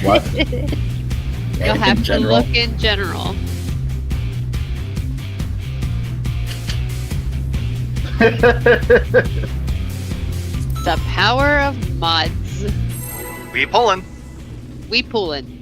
What? You'll have to look in general. The power of mods. We pullin'. We pullin'.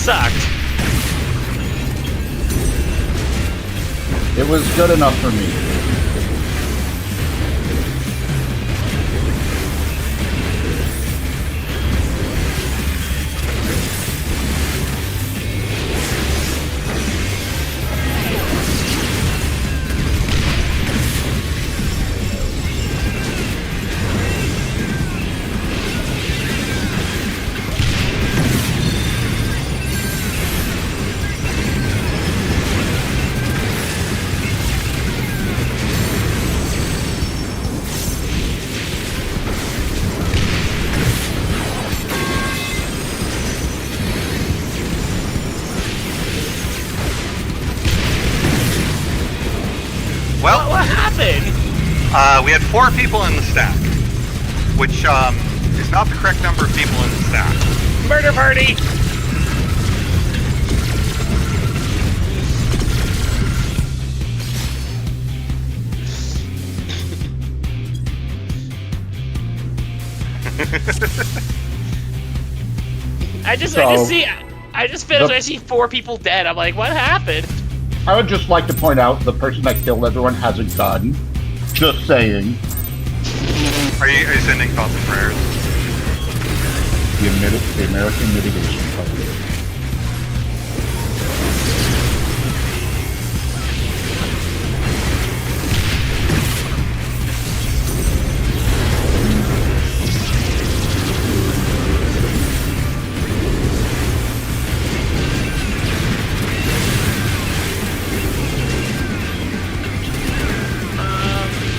Sucked. It was good enough for me. Well, What happened? we had 4 people in the stack, which is not the correct number of people in the stack. Murder party! I just finished. I see 4 people dead. I'm like, what happened? I would just like to point out the person that killed everyone has a gun. Just saying. Are you sending thoughts and prayers? The American Mitigation Fund.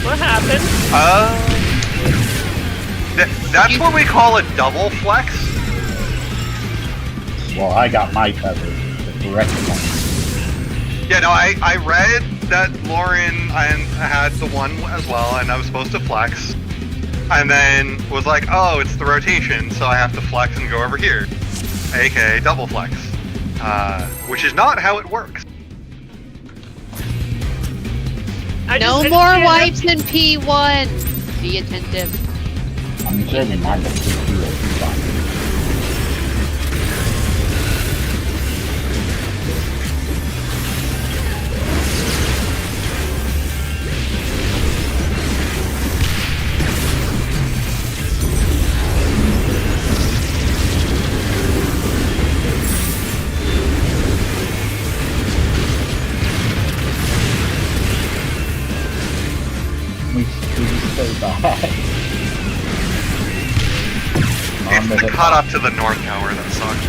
What happened? That's what we call a double flex. Well, I got my tether. The correct one. Yeah, no, I read that Lauren had the one as well, and I was supposed to flex. And then was like, oh, it's the rotation, so I have to flex and go over here. AKA double flex. Which is not how it works. No more wipes in P1. Be attentive. I'm saving mine to P2. It's the cut up to the north tower that sucked.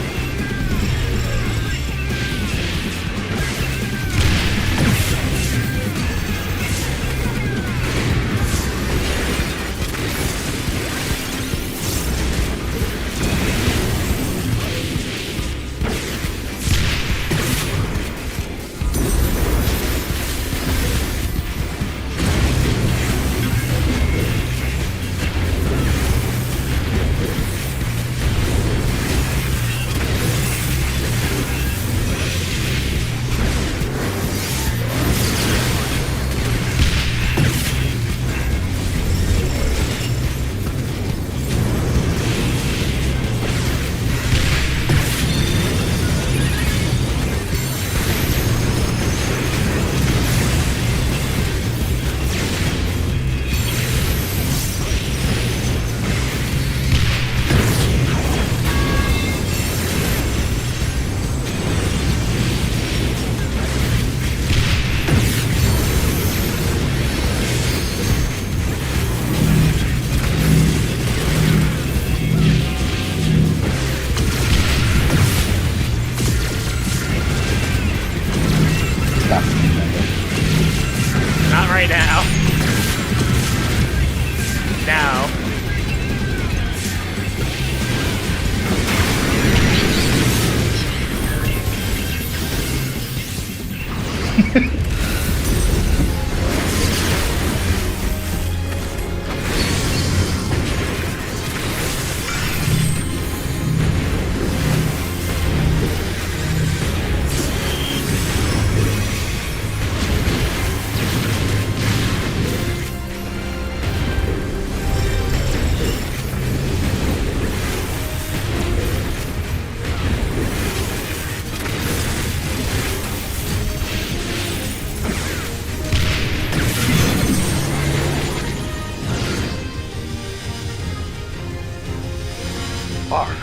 Far.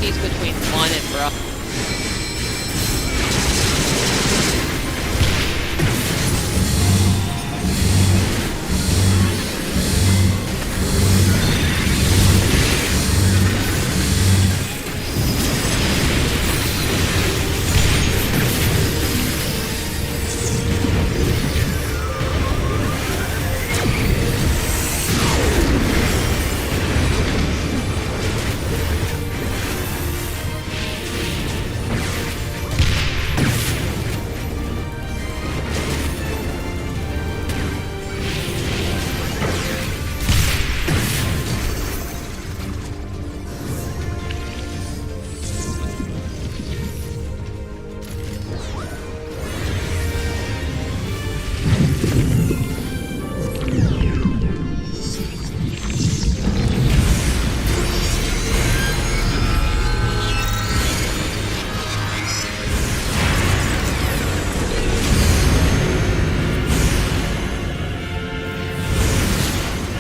He's between 1 and bro.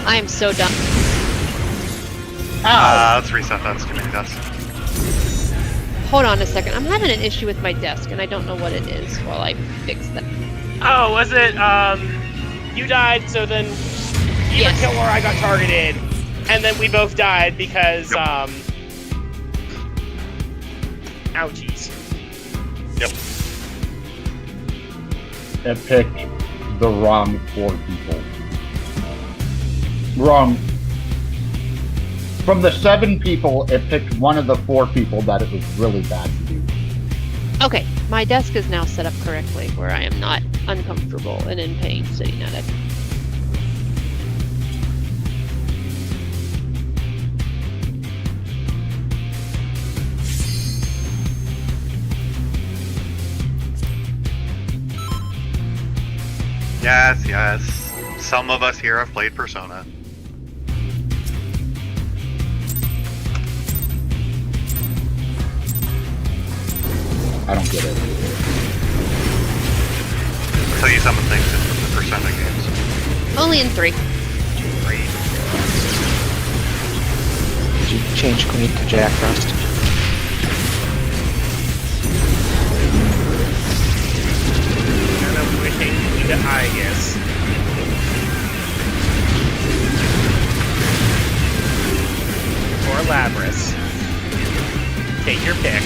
I am so done. Let's reset that. It's too many deaths. Hold on a second. I'm having an issue with my desk, and I don't know what it is while I fix that. Oh, was it, you died, so then you Yes. killed or I got targeted, and then we both died because, ouchies. Yep. It picked the wrong 4 people. Wrong. From the 7 people, it picked one of the 4 people that it was really bad to do. Okay, my desk is now set up correctly, where I am not uncomfortable and in pain sitting at it. Yes, yes. Some of us here have played Persona. I don't get it. So you summon things in the Persona games. Only in 3. Great. Did you change Queen to Jack Frost? And then we change you to Aegis. Or Labras. Take your pick.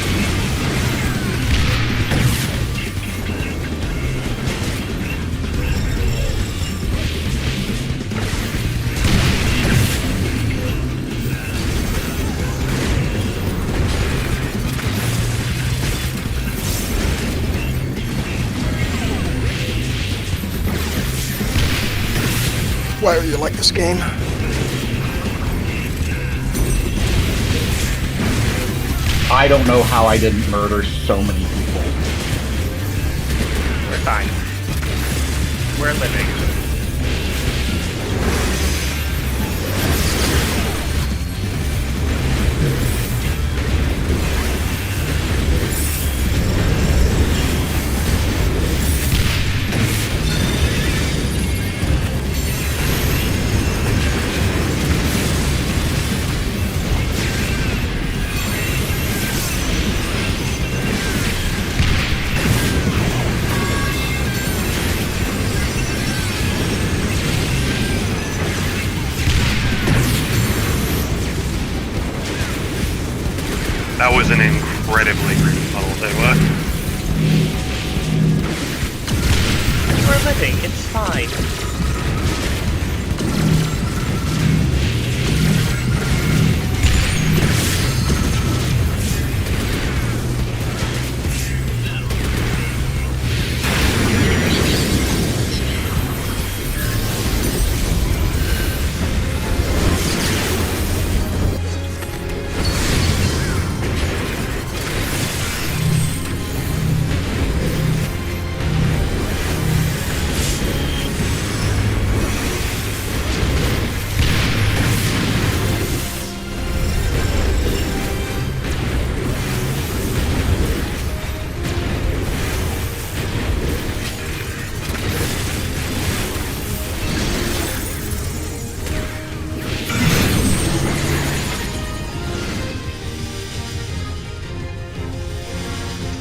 Why do you like this game? I don't know how I didn't murder so many people. We're fine. We're living. is an incredibly green puddle, say what? We're living. It's fine.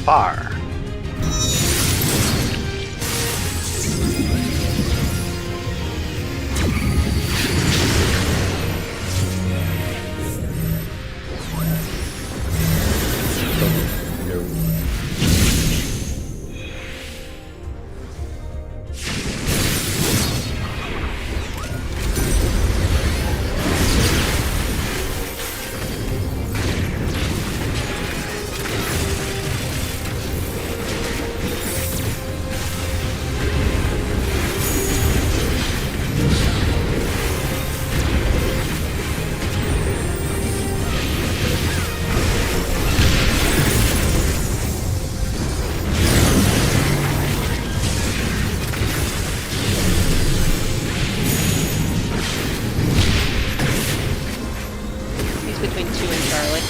Far. Between 2 and Charlie.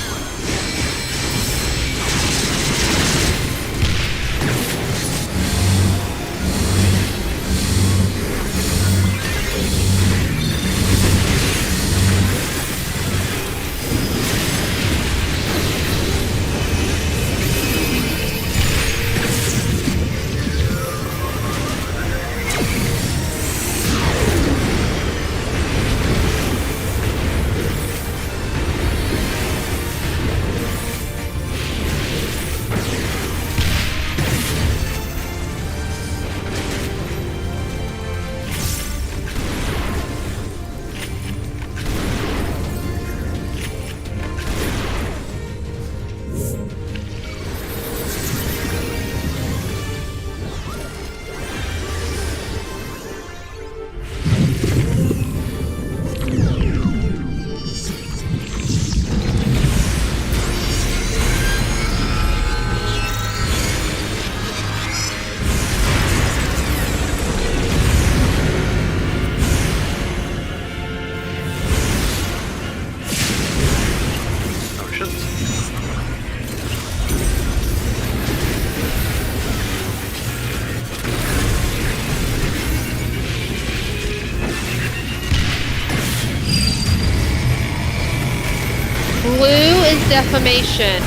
Blue is defamation.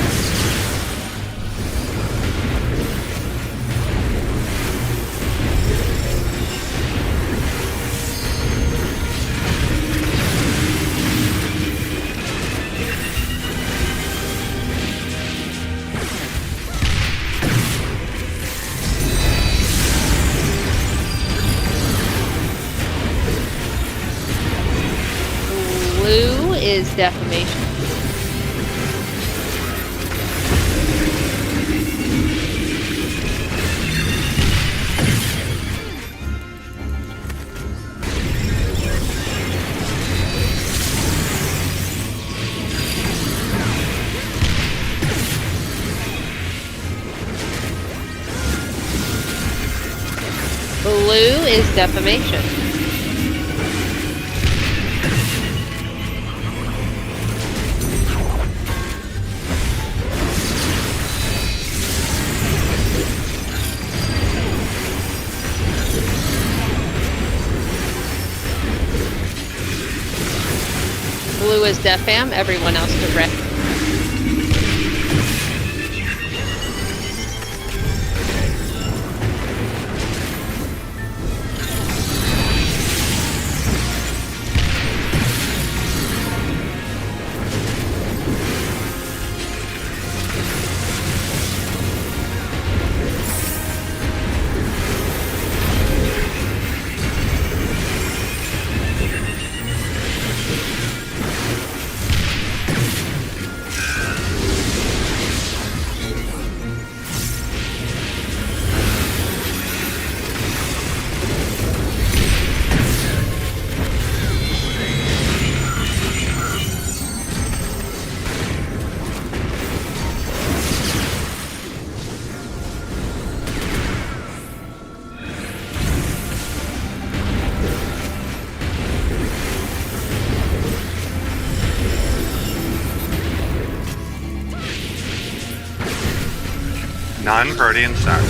Blue is defamation. Blue is defamation. Blue is defam, everyone else direct. Non-Protean stars.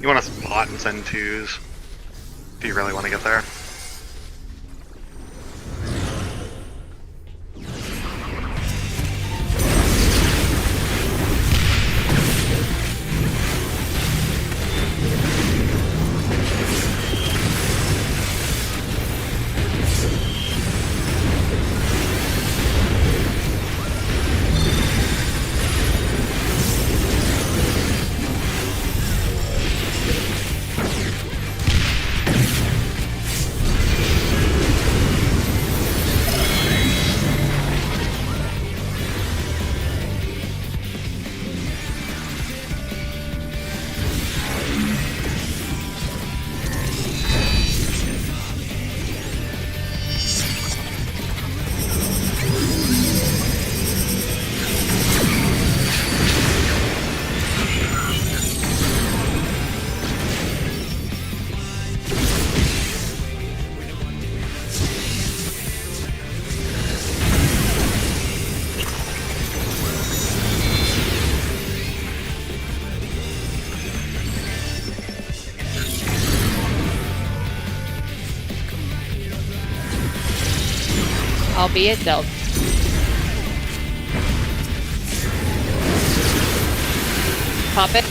You want to spot and send twos if you really want to get there. Albeit dealt. Pop it.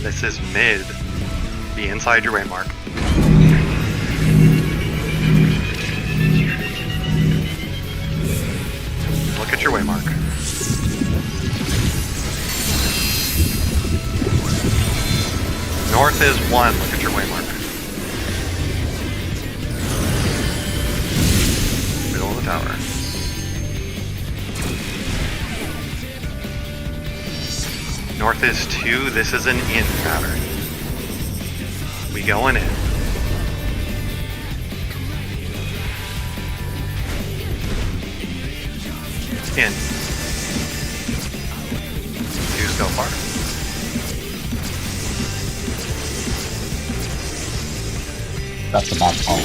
This is mid. Be inside your waymark. Look at your waymark. North is 1. Look at your waymark. Middle of the tower. North is 2. This is an in pattern. We going in. In. 2 so far. That's about all.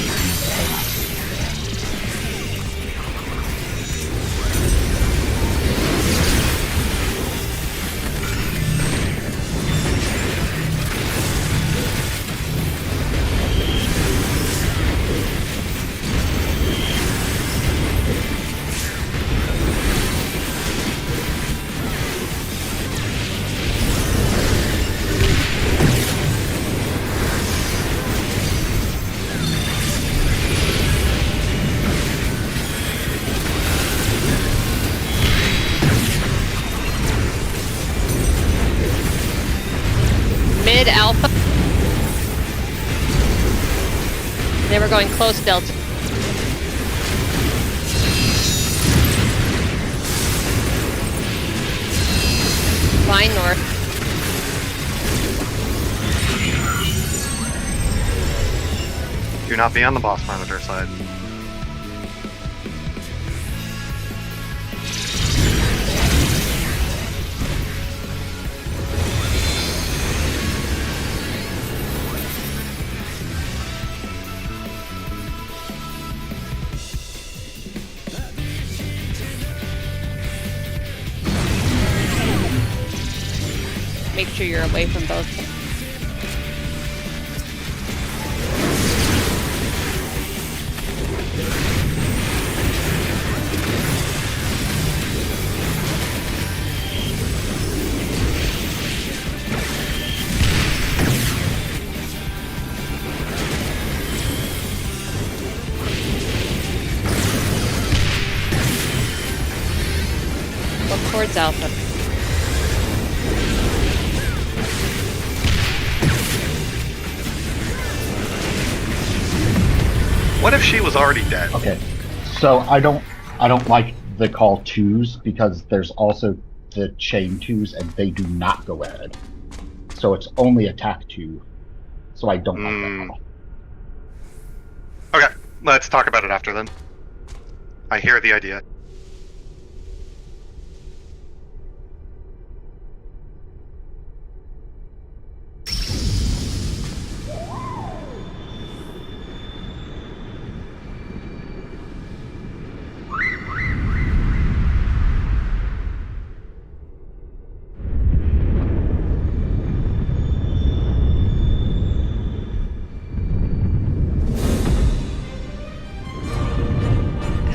Mid alpha. They were going close delta. Fine north. Do not be on the boss monitor side. Make sure you're away from both. Look towards Alpha. What if she was already dead? Okay, so I don't like the call twos because there's also the chain twos and they do not go ahead. So it's only attack two. So I don't like that call. Okay, let's talk about it after then. I hear the idea.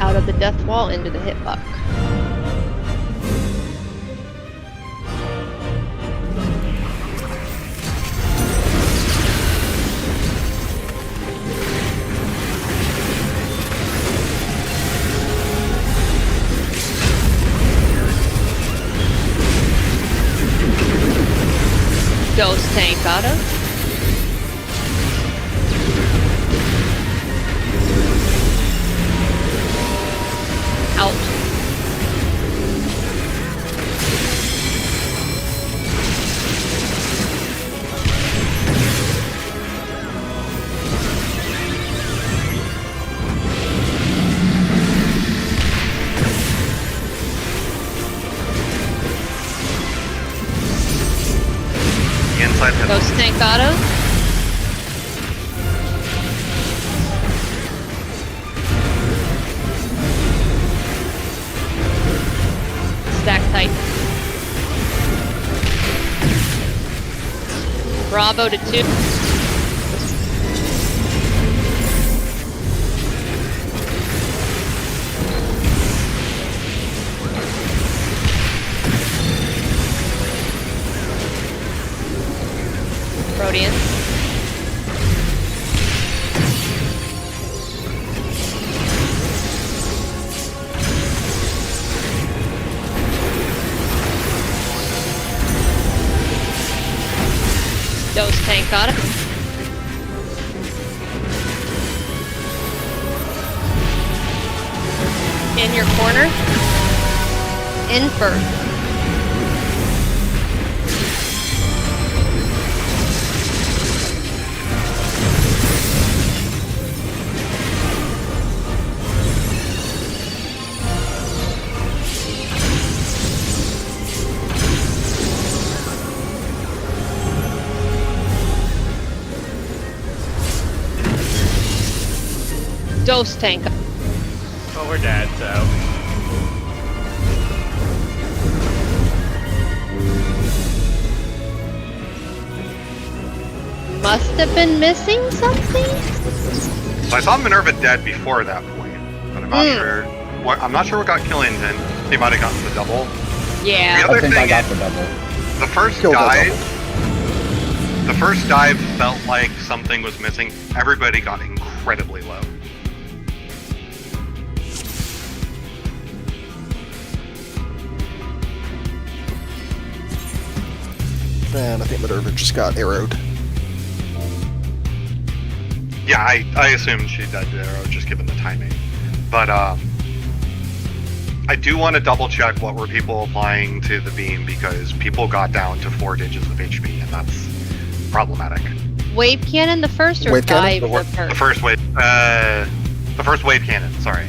Out of the death wall into the hitbox. Ghost tank auto. Out. The inside hit. Ghost tank auto. Stack tight. Bravo to 2. Protean. Dose tank got it. In your corner. Infer. Dose tank. Well, we're dead, so. Must have been missing something? So I saw Minerva dead before that point, but I'm not sure. I'm not sure what got Killington. He might have gotten the double. Yeah. The other I think I thing got is, the double. the first Killed the dive. double. The first dive felt like something was missing. Everybody got incredibly low. And I think Minerva just got arrowed. Yeah, I assumed she died to arrow just given the timing. But I do want to double check what were people applying to the beam because people got down to 4 digits of HP and that's problematic. Wave cannon the first or Wave cannon? dive The first wave. The first wave cannon. Sorry.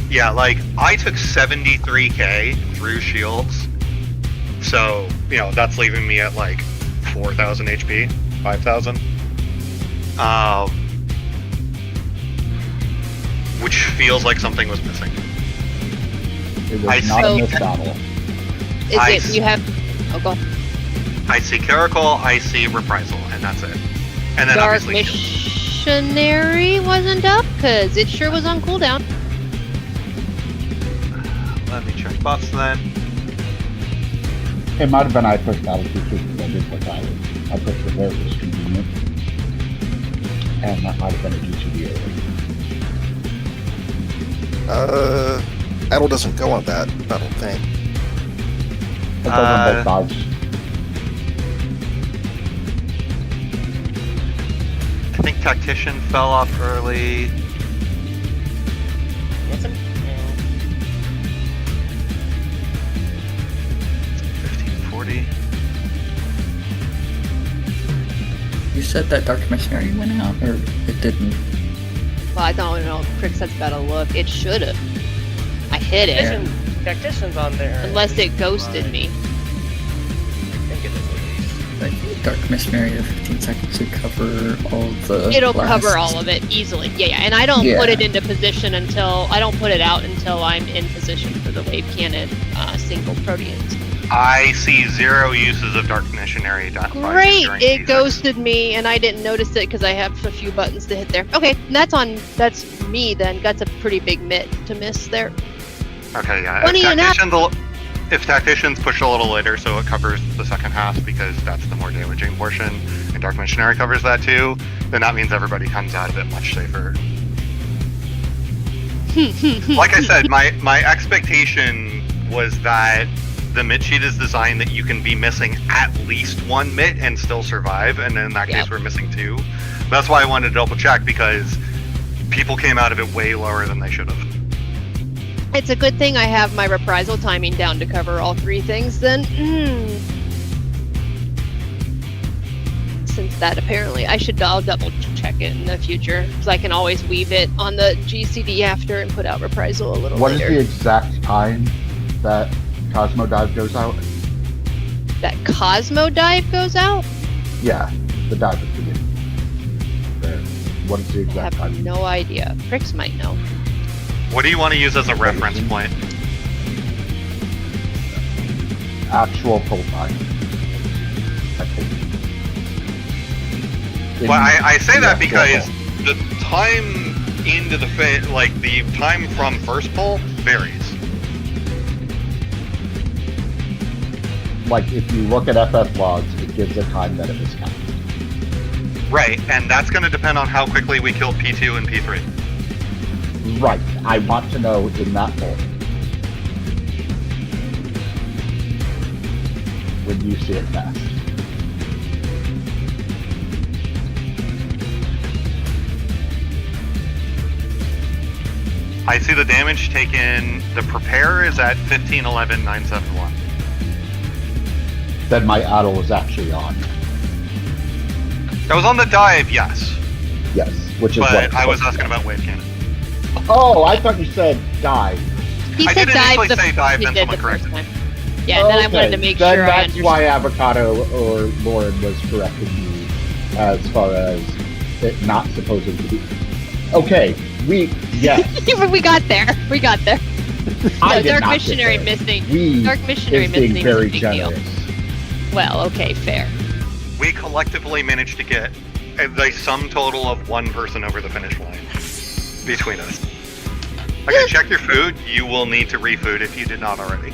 Yeah, like, I took 73k through shields, so, you know, that's leaving me at, like, 4,000 HP, 5,000. Which feels like something was missing. It was I not see. a missed battle. Is I it, you have, oh, go. I see Caracal, I see Reprisal, and that's it. And then Dark obviously shields. Missionary wasn't up, because it sure was on cooldown. Let me check buffs then. It might have been I pushed battle too because I did what I pushed it where it was convenient. And that might have been a G2D early. Battle doesn't go on that, I don't think. It goes on both sides. I think Tactician fell off early. Get some. 1540. You said that Dark Missionary went out, or it didn't? Well, I don't know. Crickset's got to look. It should have. I hit it. Tactician's on there. Unless it ghosted me. I think it is at least. I think Dark Missionary has 15 seconds to cover all the. It'll blasts. cover all of it easily. Yeah. And I don't Yeah. put it into position until I don't put it out until I'm in position for the wave cannon single Proteans. I see 0 uses of Dark Missionary done. by Great! during It P6. ghosted me, and I didn't notice it because I have a few buttons to hit there. Okay, and that's me then. That's a pretty big mitt to miss there. Okay, yeah. Funny enough- If Tactician's pushed a little later, so it covers the second half because that's the more damaging portion, and Dark Missionary covers that too, then that means everybody comes out of it much safer. Like I said, my expectation was that the mitt sheet is designed that you can be missing at least 1 mitt and still survive, and in that Yep. case we're missing 2. That's why I wanted to double check, because people came out of it way lower than they should have. It's a good thing I have my reprisal timing down to cover all 3 things then. Since that apparently, I'll double check it in the future, because I can always weave it on the GCD after and put out reprisal a little What is later. the exact time that Cosmo Dive goes out? That Cosmo dive goes out? Yeah, the dive is beginning. What is the I exact have time? no idea. Pricks might know. What do you want to use as a reference point? Actual pull time. I think. Well, I say that Yeah, because the time into the like the time from first pull varies. like if you look at FF logs, it gives a time that it was counted. Right, and that's going to depend on how quickly we kill P2 and P3. Right. I want to know in that poll. When you see it fast. I see the damage taken. The prepare is at 1511,971. Then my idle was actually on. That was on the dive, yes, Yes. Which is but what I was asking about wave cannon. Oh, I thought you said dive. He I said did dive initially the say dive, he then did someone the first corrected time. Yeah, and then I wanted to make then sure I that's understood. why Avocado or Lauren was correcting me as far as it not supposed to be. Okay, yes. we got there. We got there. I No, did Dark not get Missionary there. missing. We Dark Missionary is being missing is a very big generous. deal. Well, okay, fair. We collectively managed to get the sum total of one person over the finish line between us. Okay, check your food. You will need to refood if you did not already.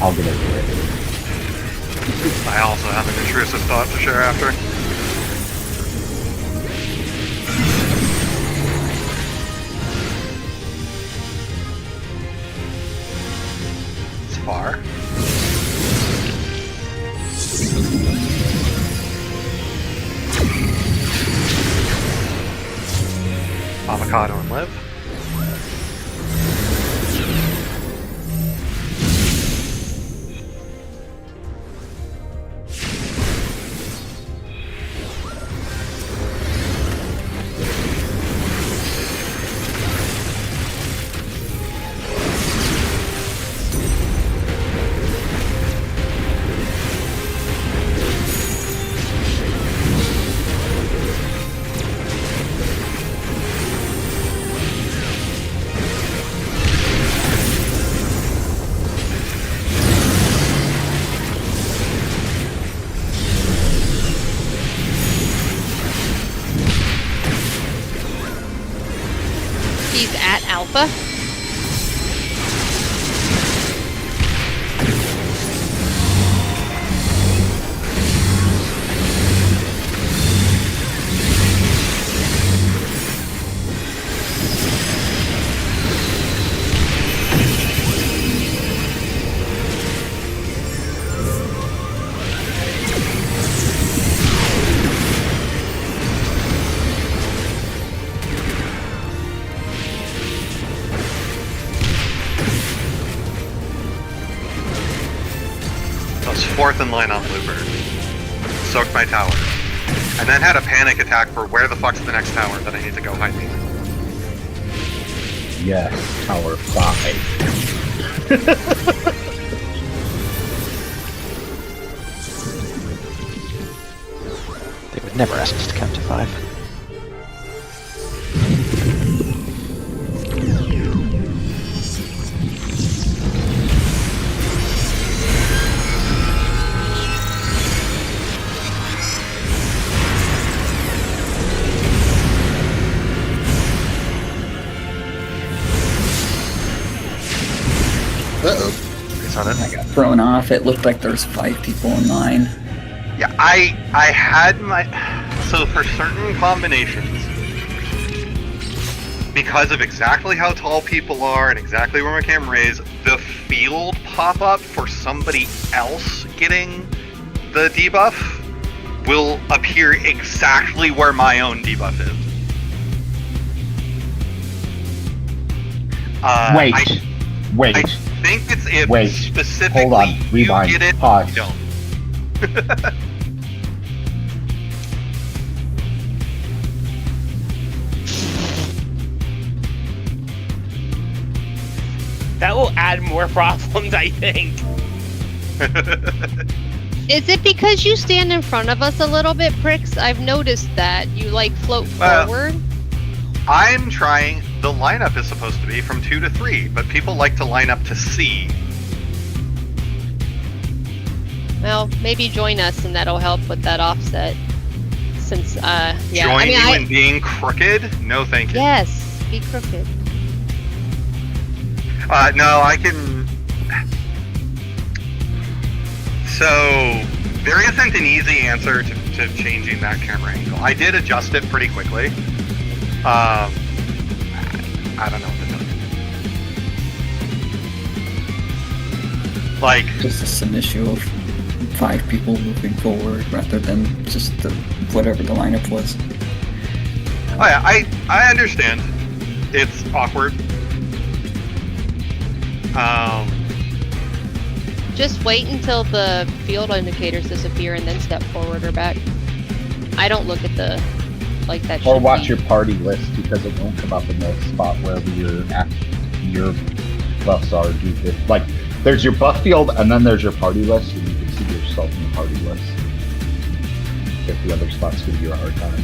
I'll get into it. I also have an intrusive thought to share after. It's far. Avocado and live. He's at Alpha. I was fourth in line on Blooper. Soaked my tower. And then had a panic attack for where the fuck's the next tower that I need to go hide behind. Yes, Tower 5. They would never ask us to count to 5. Uh-oh. Is that it? I got thrown off. It looked like there was 5 people in line. Yeah, I had my... So for certain combinations, because of exactly how tall people are and exactly where my camera is, the field pop-up for somebody else getting the debuff will appear exactly where my own debuff is. Wait. I think it's if Wait. specifically Hold on. you Rewind. get it, Pause. you don't. That will add more problems, I think. Is it because you stand in front of us a little bit, Pricks? I've noticed that you like float Well- forward. I'm trying. The lineup is supposed to be from 2 to 3, but people like to line up to C. Well, maybe join us and that'll help with that offset. Since yeah, Join I mean, you in being crooked? No, thank you. yes, be crooked. No, I can. So there isn't an easy answer to changing that camera angle. I did adjust it pretty quickly. I don't know what to do. Like, Just this an issue of 5 people moving forward rather than just whatever the lineup was. oh yeah, I understand. It's awkward. Just wait until the field indicators disappear and then step forward or back. I don't look at the like that. Or should watch be. your party list because it won't come up in the spot wherever your buffs are due to. Like, there's your buff field and then there's your party list, and you can see yourself in the party list. If the other spots give you a hard time.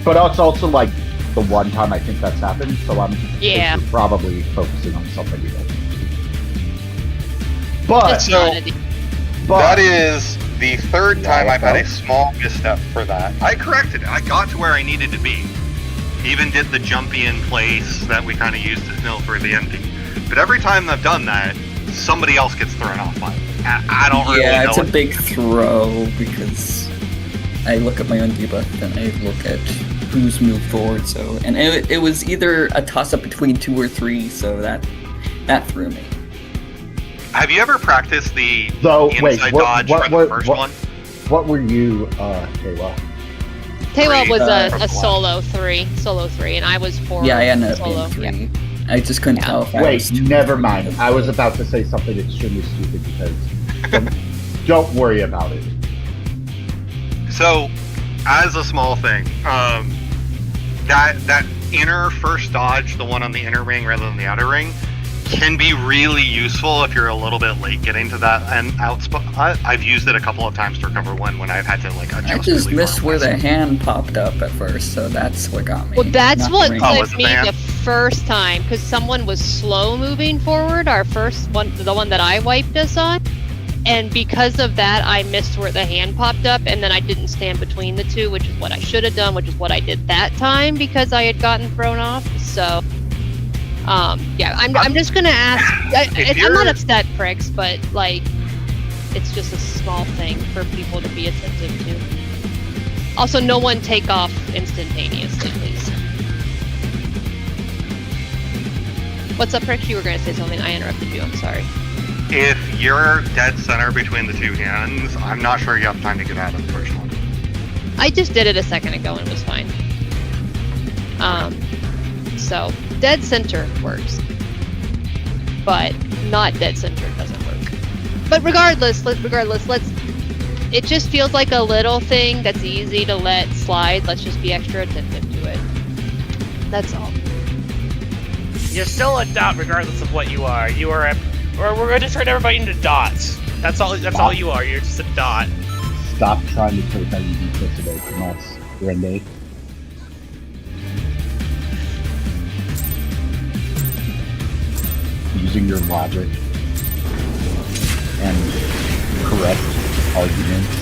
But it's also like the one time I think that's happened, so I'm Yeah. you're probably focusing on something you don't. But Just not a- That is the third time Yeah, I've had a okay. small misstep for that. I corrected it. I got to where I needed to be. Even did the jumpy in place that we kind of used to mill for the ending. But every time I've done that, somebody else gets thrown off by it. I don't really know. Yeah, it's a big throw because I look at my own debuff, then I look at who's moved forward. So, and it was either a toss up between 2 or 3, so that threw me. Have you ever practiced the Wait, inside dodge for the first one? What were you, Kayla? Taywell was from a solo 3, and I was 4. Yeah, I ended up solo. being 3. I just couldn't tell if I was Wait, never mind. I was about to say something extremely stupid because don't worry about it. So, as a small thing, that inner first dodge, the one on the inner ring rather than the outer ring, can be really useful if you're a little bit late getting to that and out spot. I've used it a couple of times to recover one when I've had to like adjust. I just really missed far where the past. hand popped up at first, so that's what got me. Well, that's not what the ring. was clipped it me the hand? the first time, because someone was slow moving forward, our first one, the one that I wiped us on. And because of that, I missed where the hand popped up, and then I didn't stand between the two, which is what I should have done, which is what I did that time because I had gotten thrown off. So, yeah, I'm just gonna ask. I'm not upset, pricks, but like, it's just a small thing for people to be attentive to. Also, no one take off instantaneously, please. What's up, pricks? You were gonna say something. I interrupted you. I'm sorry. If you're dead center between the two hands, I'm not sure you have time to get out of the first one. I just did it a second ago and it was fine. So dead center works, but not dead center doesn't work. But regardless, it just feels like a little thing that's easy to let slide. Let's just be extra attentive to it. That's all. You're still a dot regardless of what you are. You are or we're going to turn everybody into dots. That's all you are. You're just a dot. Stop trying to take IUD clips away from us, Rende. Using your logic and correct arguments.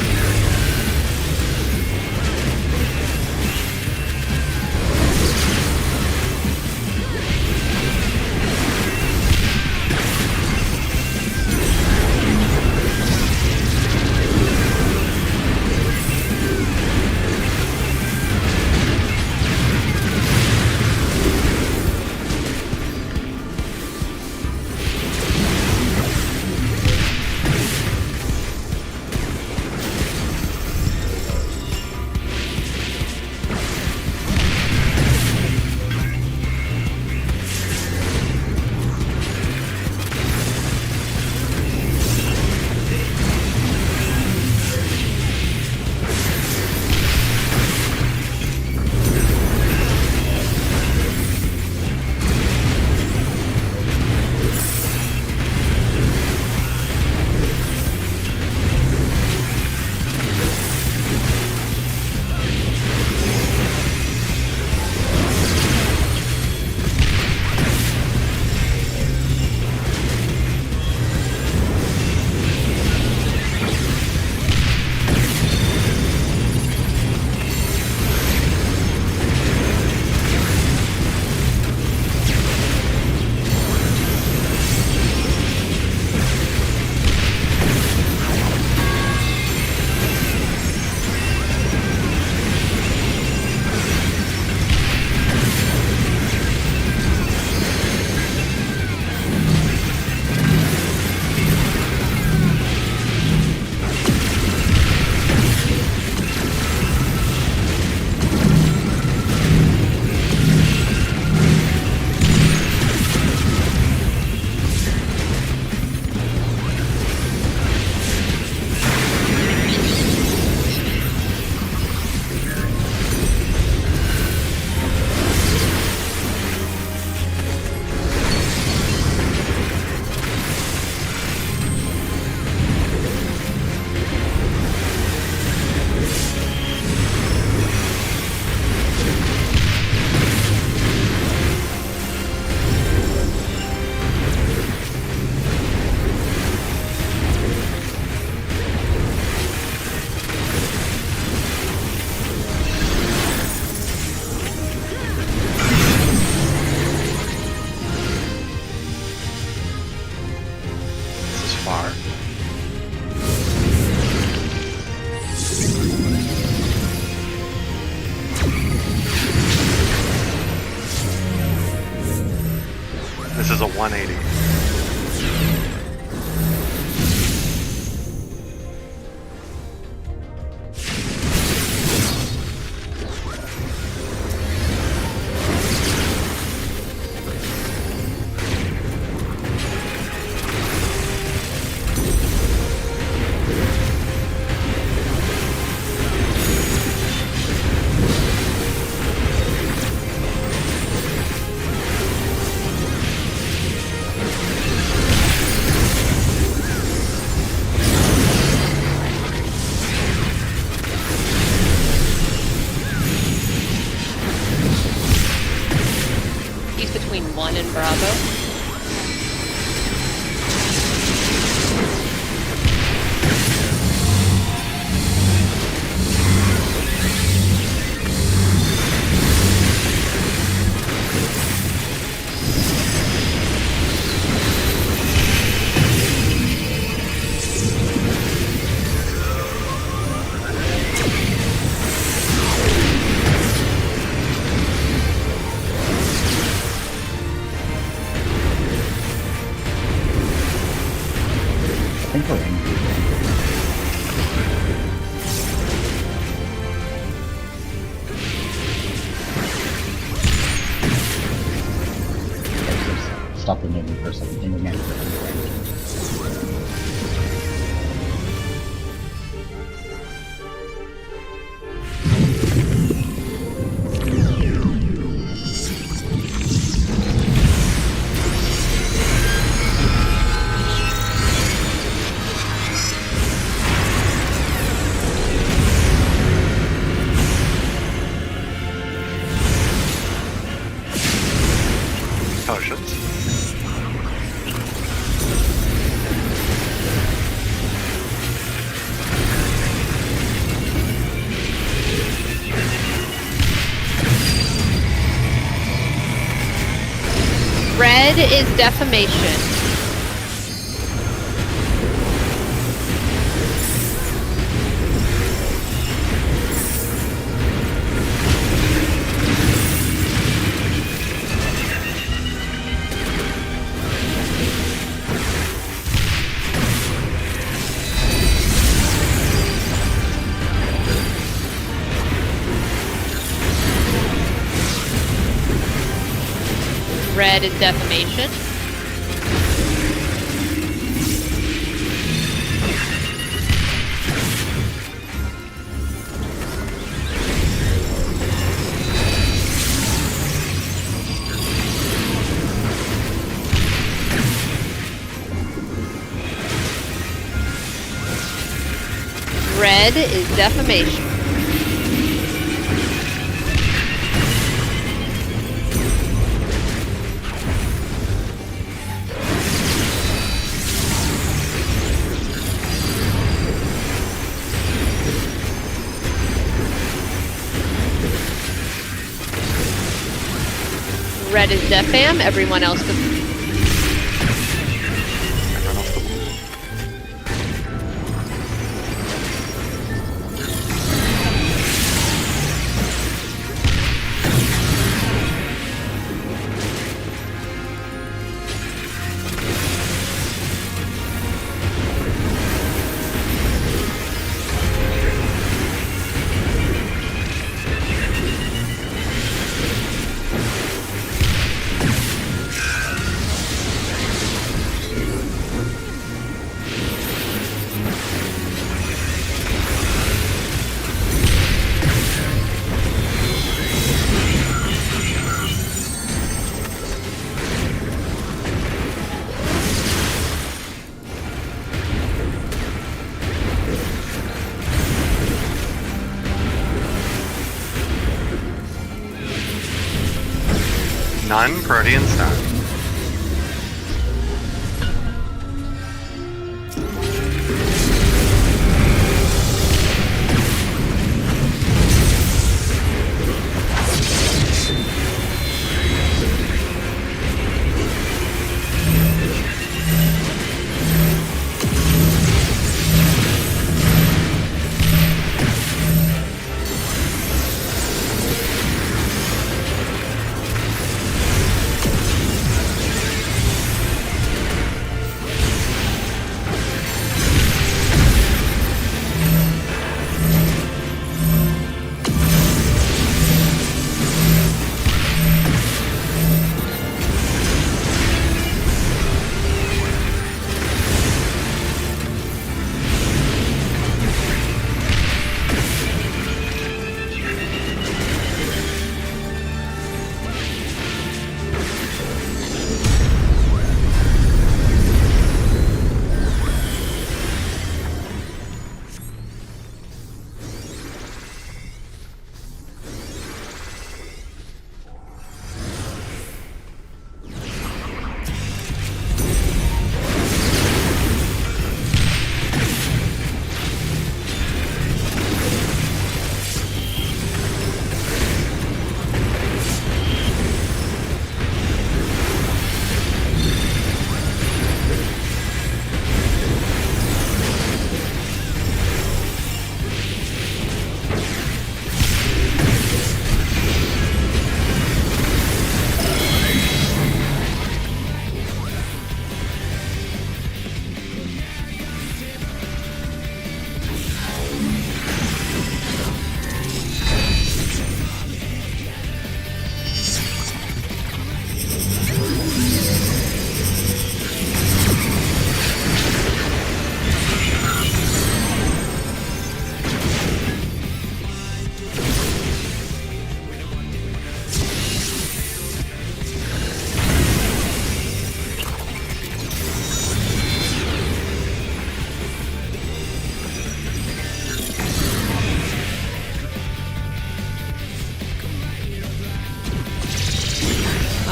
This is a 180. He's between 1 and Bravo. I think we're in. Stop the movie for a second. In the man for Potions. Red is defamation. Red is defamation. Red is defamation. Red is defam, everyone else Non-protean stun.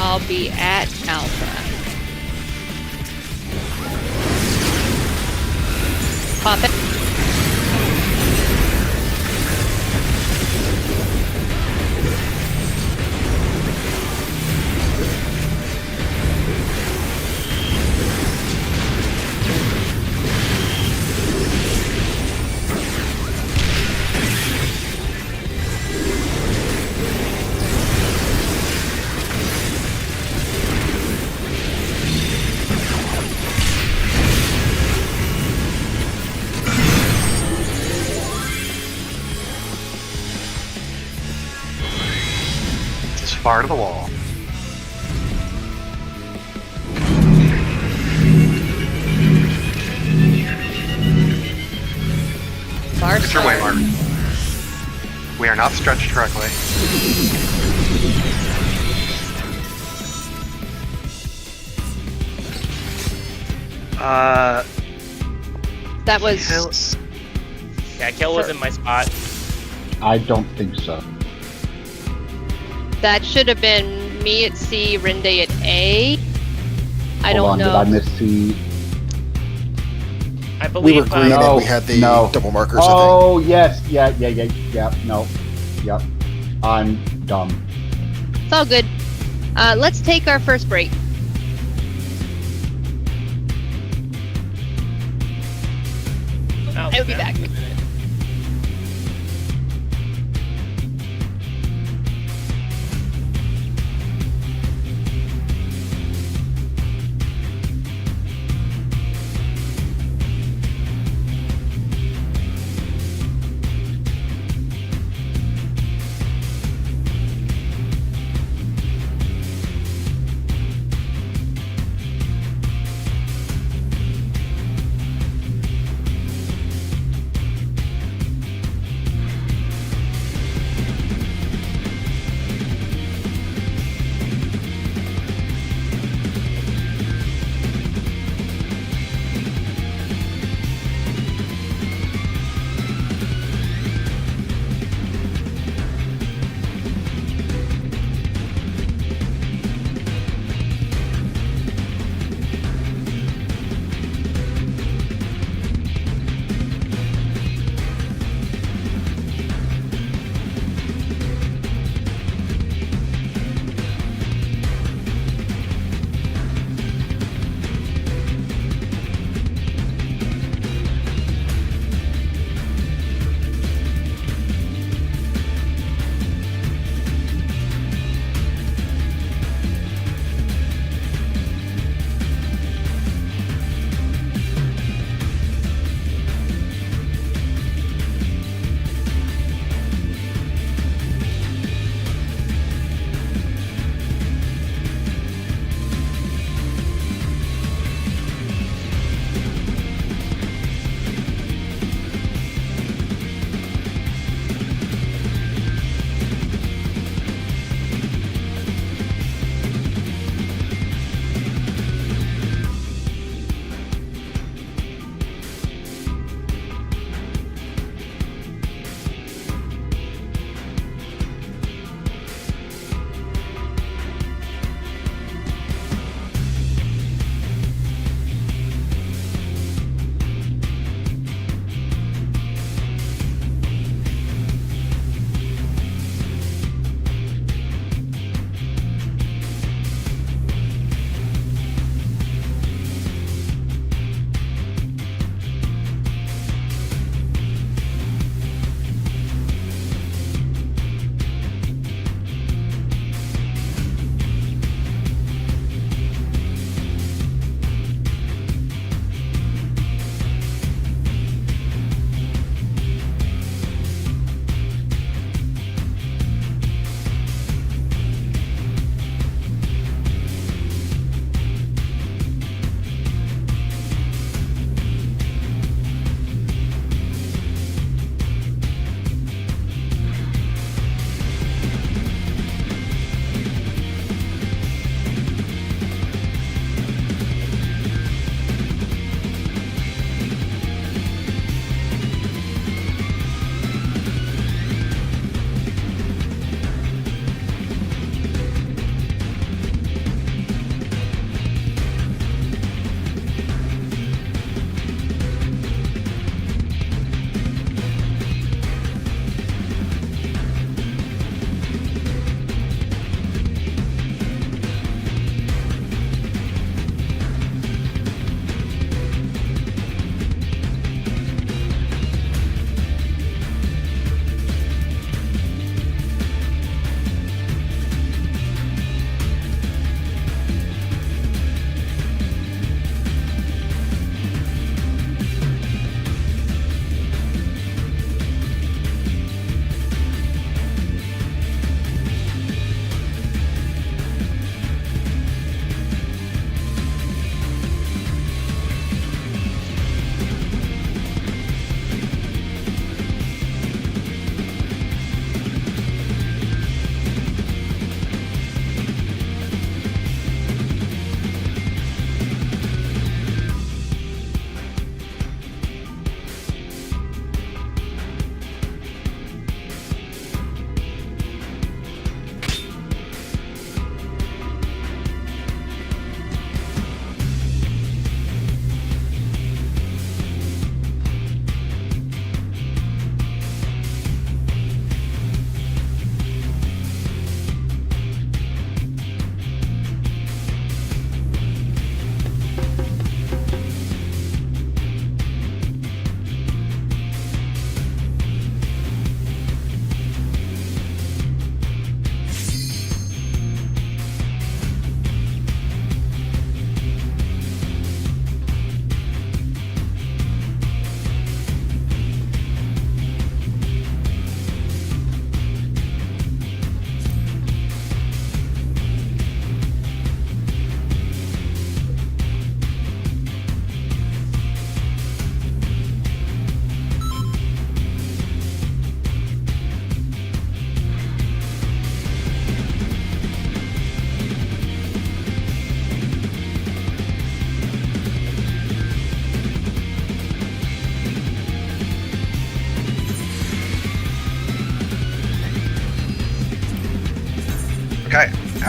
I'll be at Alpha. Pop it. As far to the wall. Far Get your way, side. Mark. We are not stretched correctly. That was. Kill- Yeah, kill was in my spot. I don't think so. That should have been me at C, Rinde at A. I Hold don't on, know. did I miss C? I We believe. were green No, and we had the no. double markers, I Oh, yes, yeah, no. Yep. I'm dumb. It's all good. Let's take our first break. Oh, I'll be yeah. back.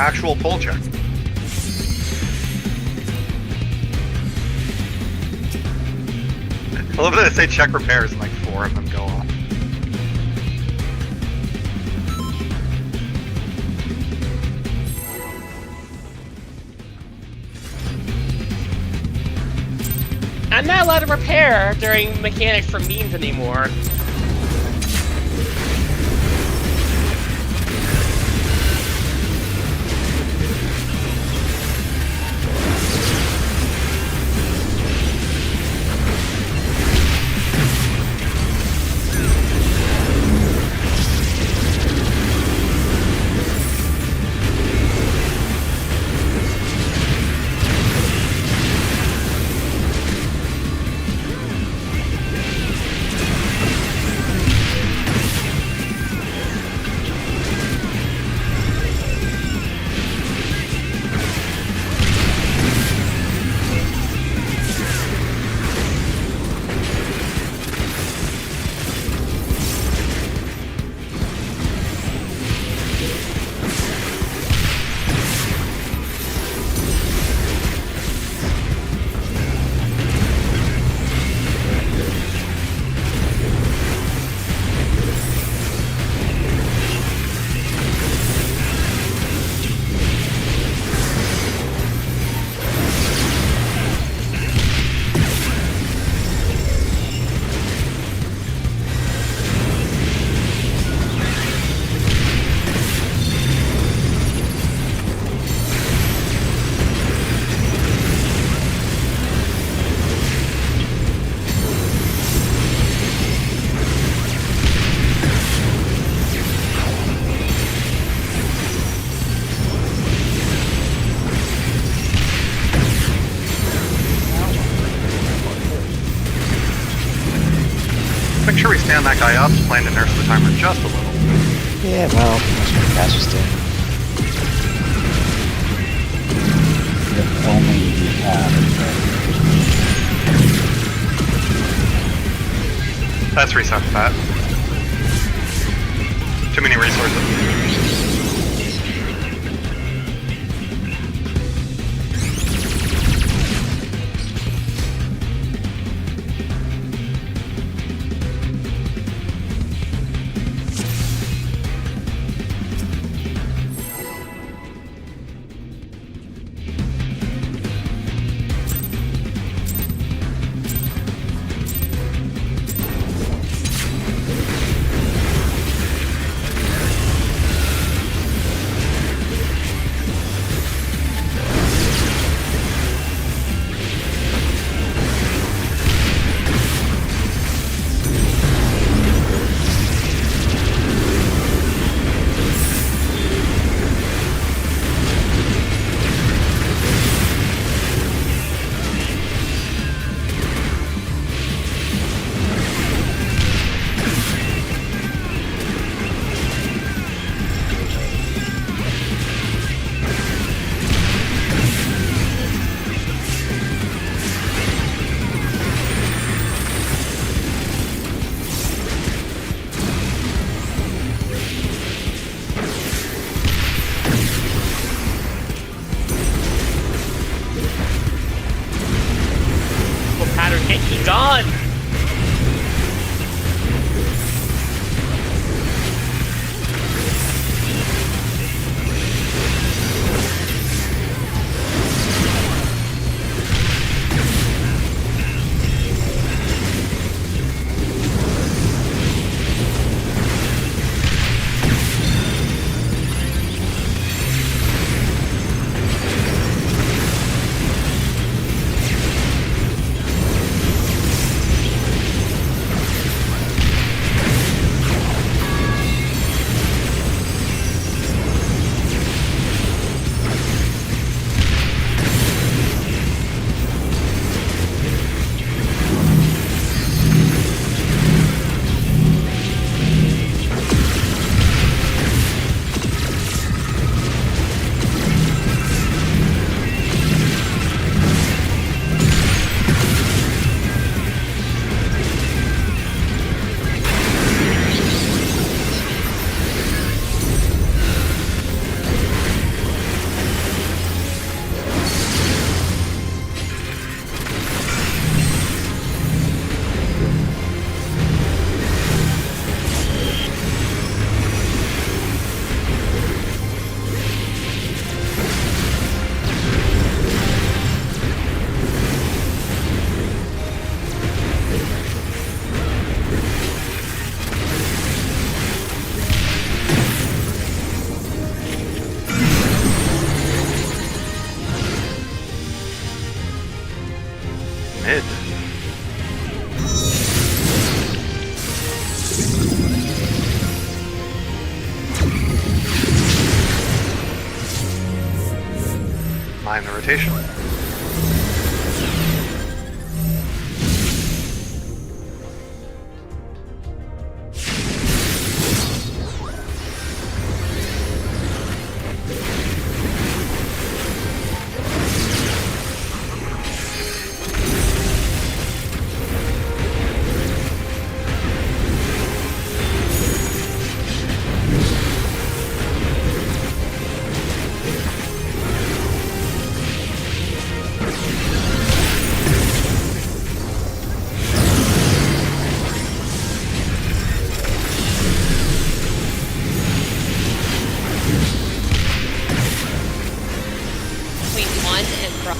actual pull check. I love that they say check repairs and like 4 of them go off. I'm not allowed to repair during mechanics for means anymore. Make sure we stand that guy up, plan to nurse the timer just a little. Yeah, well, most of the guys just did. If only we had. That's reset that. Too many resources. Pattern can't keep on! mid. Mind the rotation. Between 1 and drop.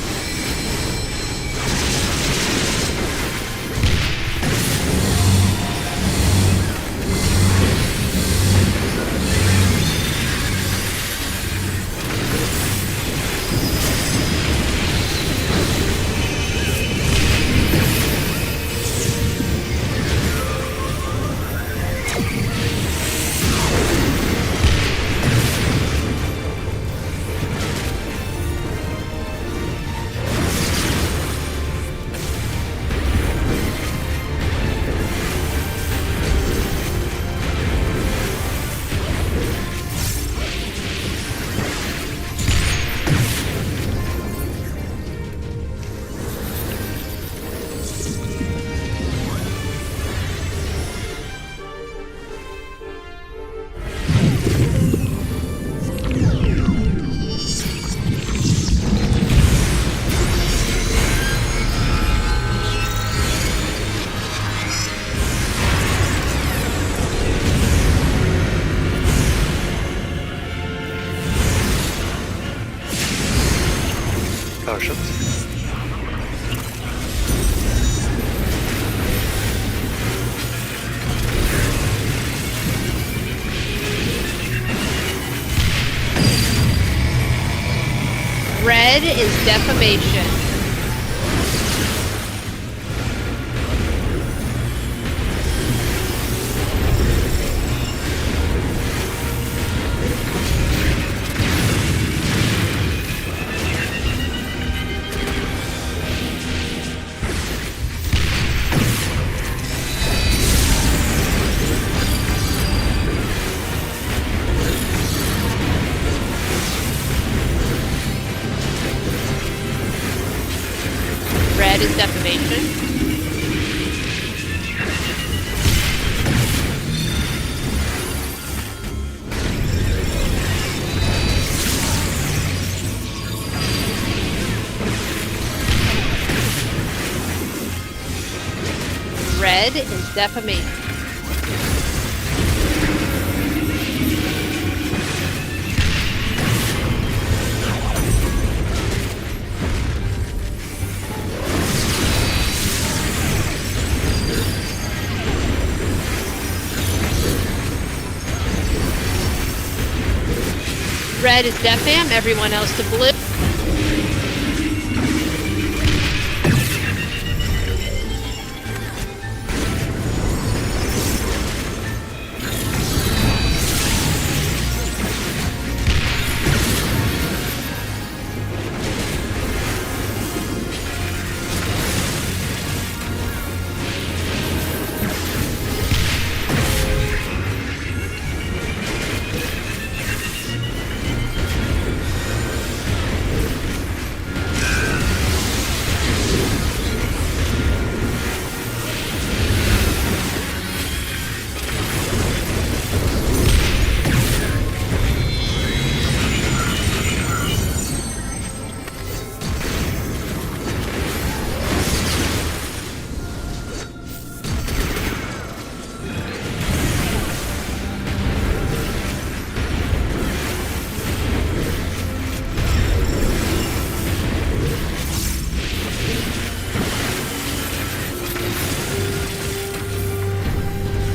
Potions. Red is defamation. Red is defamation. Red is defamation. Red is defam, everyone else to blue.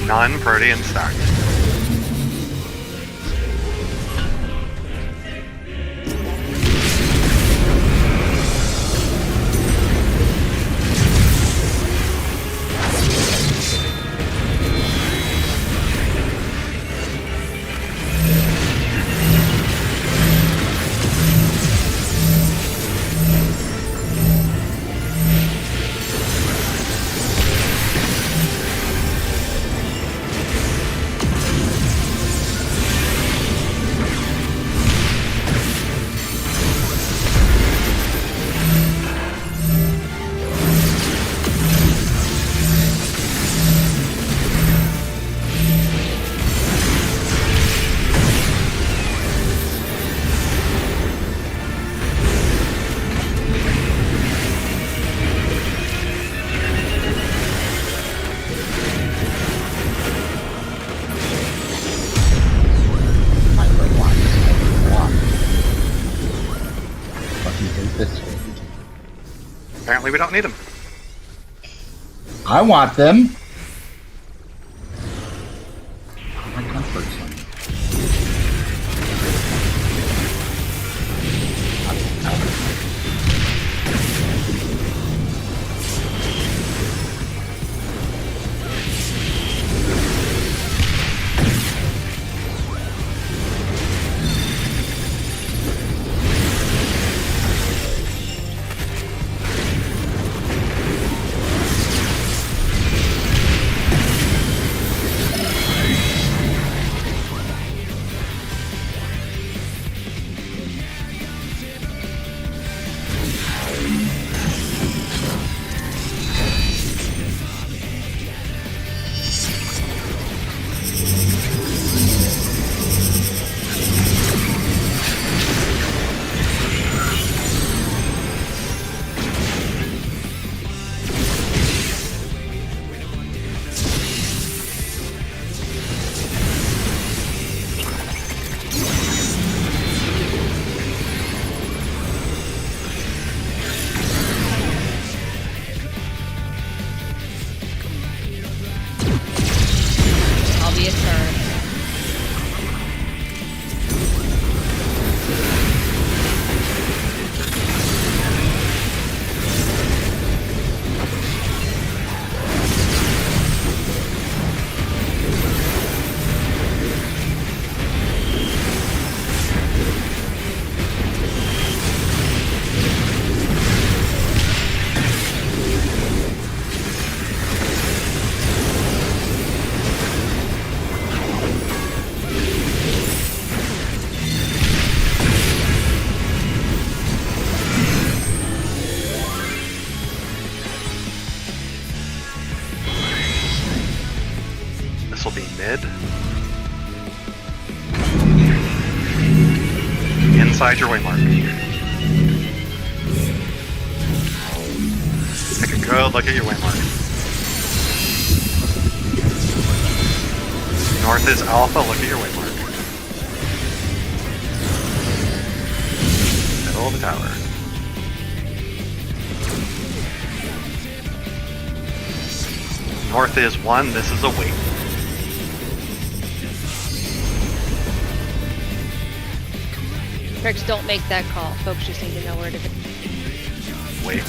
Non-Protean stack. fucking hate this game. Apparently we don't need them. I want them. My comfort zone. I'll be a turn. This will be mid. Inside your waymark. Take a good look at your waymark. North is alpha, look at your waymark. Middle of the tower. North is 1, this is a wait. Tricks, don't make that call. Folks just need to know where to go. Wait.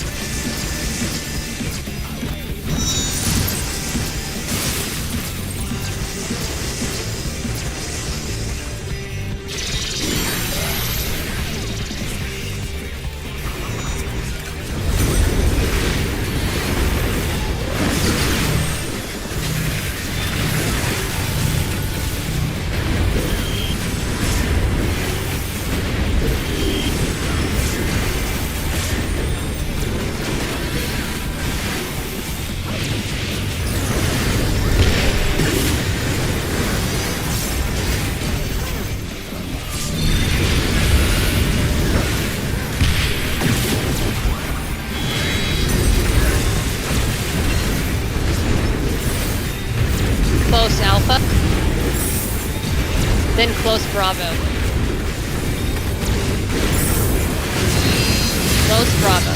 Close Alpha. Then close Bravo. Close Bravo.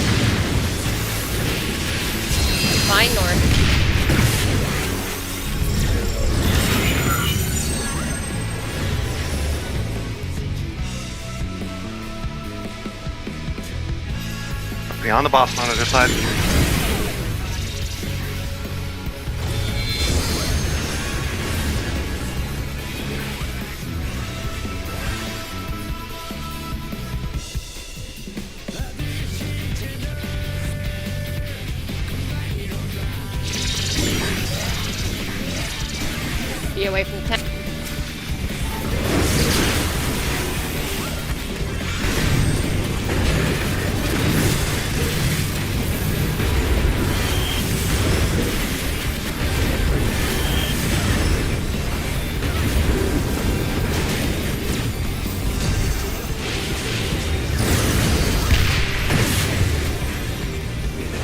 Fine North. Beyond the boss monitor side. Be away from 10.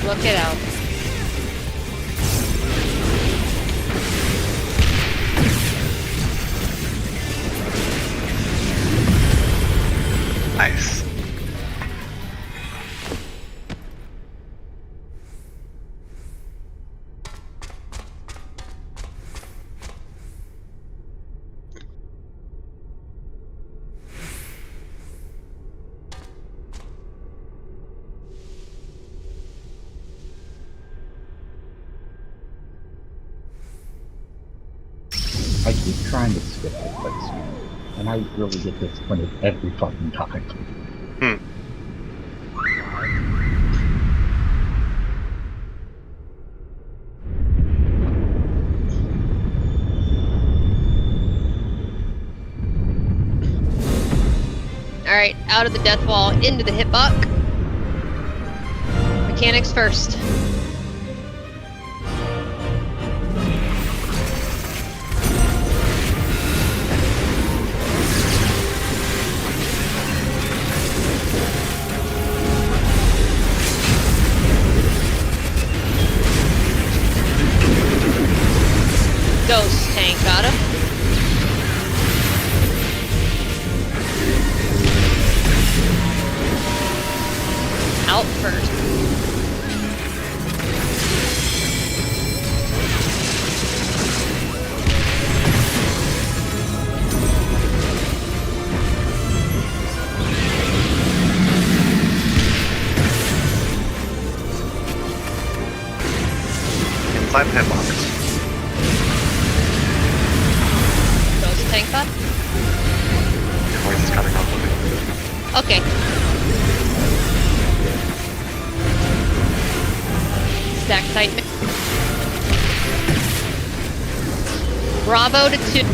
Look it out. Nice. I keep trying to skip the quick scan, and I really get disappointed every fucking time. Alright, out of the death wall, into the hitbox. Mechanics first. Ghost tank, got him. Out first. Inside the hitbox. Ghost tank up. Your voice is cutting off a bit. Okay. Stack tight. Bravo to 2.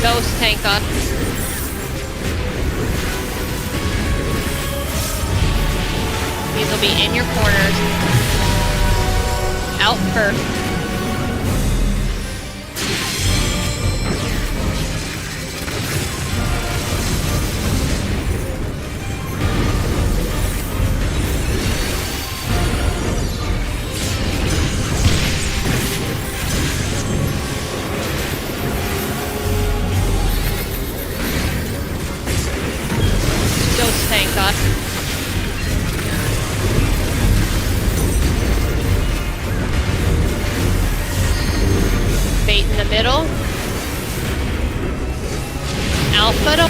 Ghost tank on. These will be in your corners. Out first. Ghost tank on. Bait in the middle. Alpha to...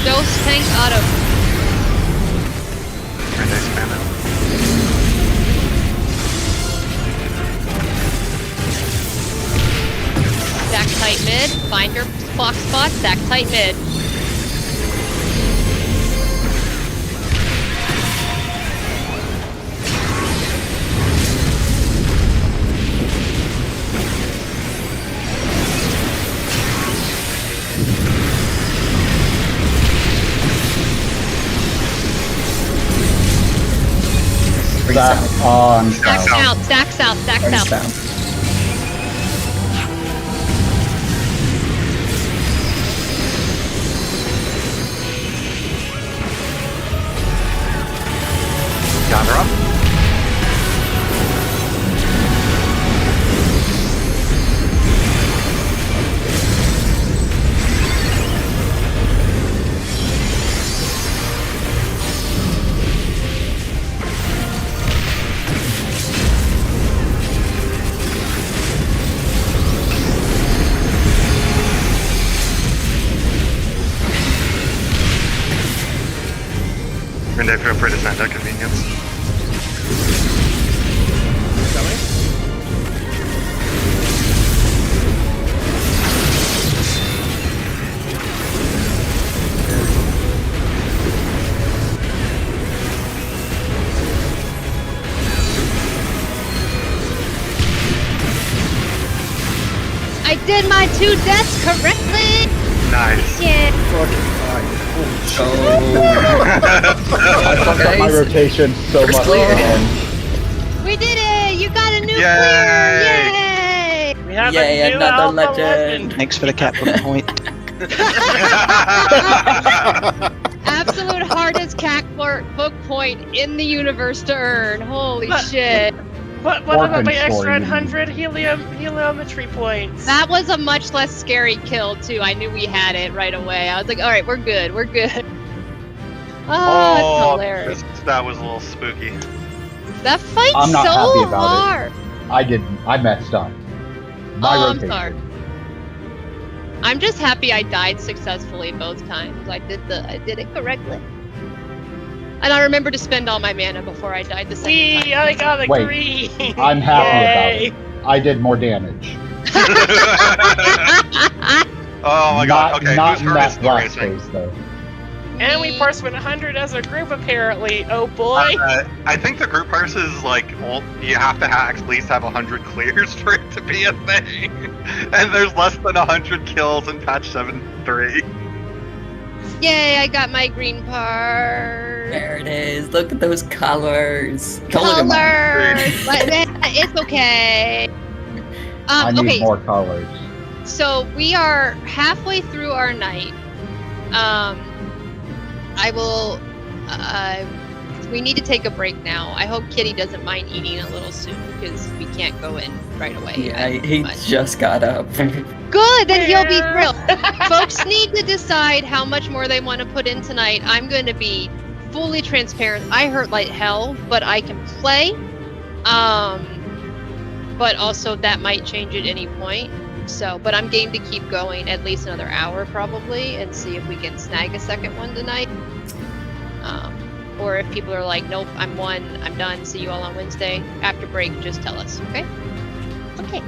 Ghost tank auto. Very nice mana. Stack tight mid. Find your box spot. Stack tight mid. Stack on Stack south. south. Stack south. Stack Already south. found. Got her up. And I feel free to send out convenience. I did my 2 deaths correctly. Nice. Yeah. I fucked up my rotation so much. Clear. Man. We did it. You got Yay! We have Yay, a new another alpha legend. Thanks for the cat book point. Absolute hardest book point in the universe to earn. Holy But- shit. What about Orphan my extra story, you mean. 100 heliometry points? That was a much less scary kill, too. I knew we had it right away. I was like, alright, we're good. We're good. Oh, it's hilarious. That was a little spooky. That fight's I'm not so happy about it. hard. I messed up. My Oh, I'm rotation. sorry. I'm just happy I died successfully both times. I did it correctly. And I remember to spend all my mana before I died the second time. I got a Wait, green! I'm happy Yay. about it. I did more damage. Oh my god, okay, Not who's in hardest that in the last racing? phase, though. And we parsed 100 as a group, apparently. Oh boy! I think the group parse is like, well, you have to at least have 100 clears for it to be a thing. And there's less than 100 kills in patch 7.3. Yay, I got my green part. There it is. Look at those colors. Color them all. Colors. But it's okay. I need Okay, more colors. so we are halfway through our night. I will. We need to take a break now. I hope Kitty doesn't mind eating a little soon because we can't go in right away. Yeah, he just got up. Good, then he'll be thrilled. Folks need to decide how much more they want to put in tonight. I'm going to be fully transparent. I hurt like hell, but I can play. But also that might change at any point. So, but I'm game to keep going at least another hour probably and see if we can snag a second one tonight. Or if people are like, nope, I'm done. See you all on Wednesday. After break, just tell us, okay? Okay.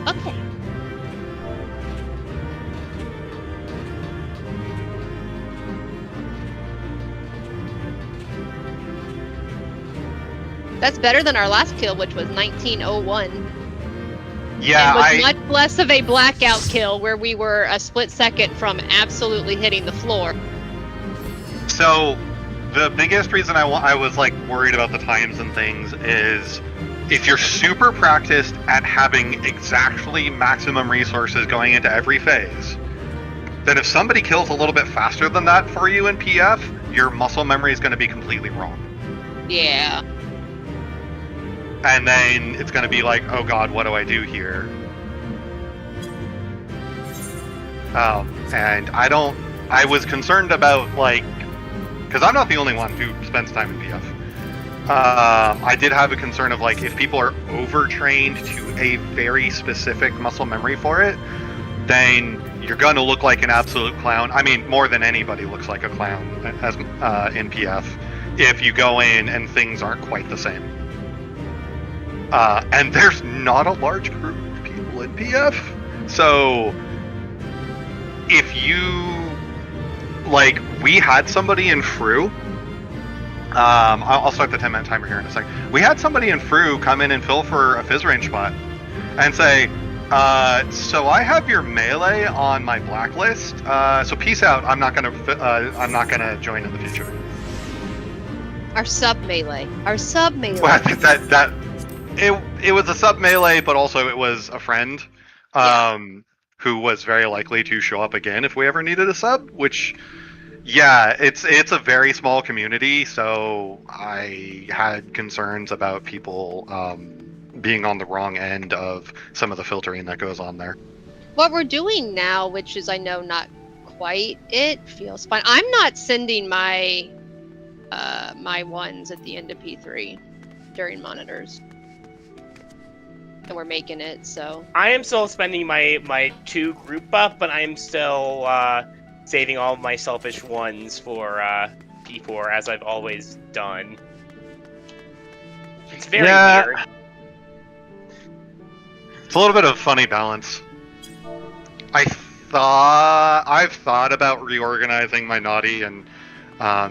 Okay. That's better than our last kill, which was 1901. Yeah, and was much less of a blackout kill where we were a split second from absolutely hitting the floor. So, the biggest reason I was like worried about the times and things is if you're super practiced at having exactly maximum resources going into every phase, then if somebody kills a little bit faster than that for you in PF, your muscle memory is going to be completely wrong. Yeah. And then it's going to be like, oh god, what do I do here? And I was concerned about, like, because I'm not the only one who spends time in PF. I did have a concern of, like, if people are overtrained to a very specific muscle memory for it, then you're going to look like an absolute clown. I mean, more than anybody looks like a clown as in PF if you go in and things aren't quite the same. And there's not a large group of people in PF. So, if you, like, we had somebody in Fru, I'll start the 10-minute timer here in a sec. We had somebody in Fru come in and fill for a Fizz range spot and say, so I have your melee on my blacklist, so peace out, I'm not gonna join in the future. Our sub melee. Well, it was a sub melee, but also it was a friend who was very likely to show up again if we ever needed a sub. Which, yeah, it's a very small community, so I had concerns about people being on the wrong end of some of the filtering that goes on there. What we're doing now, which is I know not quite it, feels fine. I'm not sending my my ones at the end of P3 during monitors. And we're making it, so. I am still spending my 2 group buff, but I am still saving all of my selfish ones for P4, as I've always done. It's very weird. It's a little bit of funny balance. I've thought about reorganizing my naughty and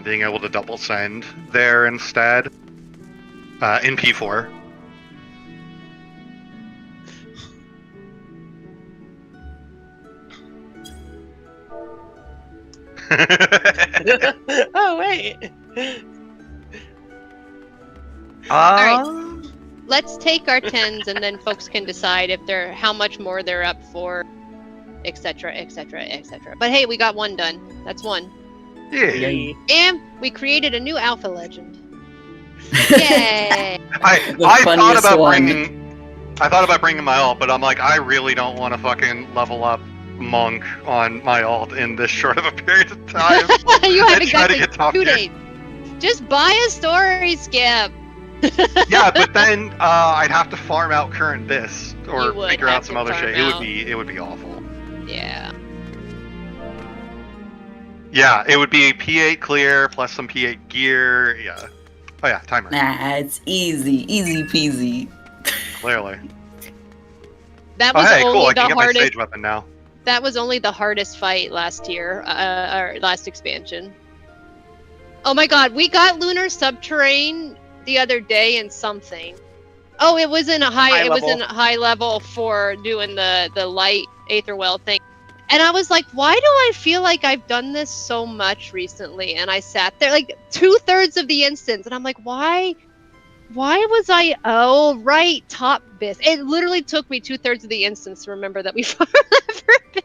being able to double send there instead in P4. Oh wait. Alright. let's take our 10s, and then folks can decide if they're how much more they're up for, etc., etc., etc. But hey, we got one done. That's one. Yeah. And we created a new alpha legend. Yay! I funniest thought about bringing my ult, but I'm like, I really don't want to fucking level up Monk on my ult in this short of a period of time. You haven't try got to get the top 2 tier. days. Just buy a story skip. Yeah, but then I'd have to farm out current this or You would figure have out some to other farm shit. out. It would be awful. Yeah. Yeah, it would be P8 clear plus some P8 gear. Yeah. Oh yeah, timer. Nah, it's easy peasy. Clearly. That Oh was hey, only cool! I the can get my hardest. stage weapon now. That was only the hardest fight last year, or last expansion. Oh my god, we got Lunar Subterrane the other day in something. Oh, it was in a high. It was in a high level for doing the light Aetherwell thing, and I was like, why do I feel like I've done this so much recently? And I sat there like 2/3 of the instance, and I'm like, why was I? Oh, right, top bis. It literally took me 2/3 of the instance to remember that we farmed that for a bit.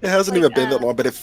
It hasn't Like, even been that long, but it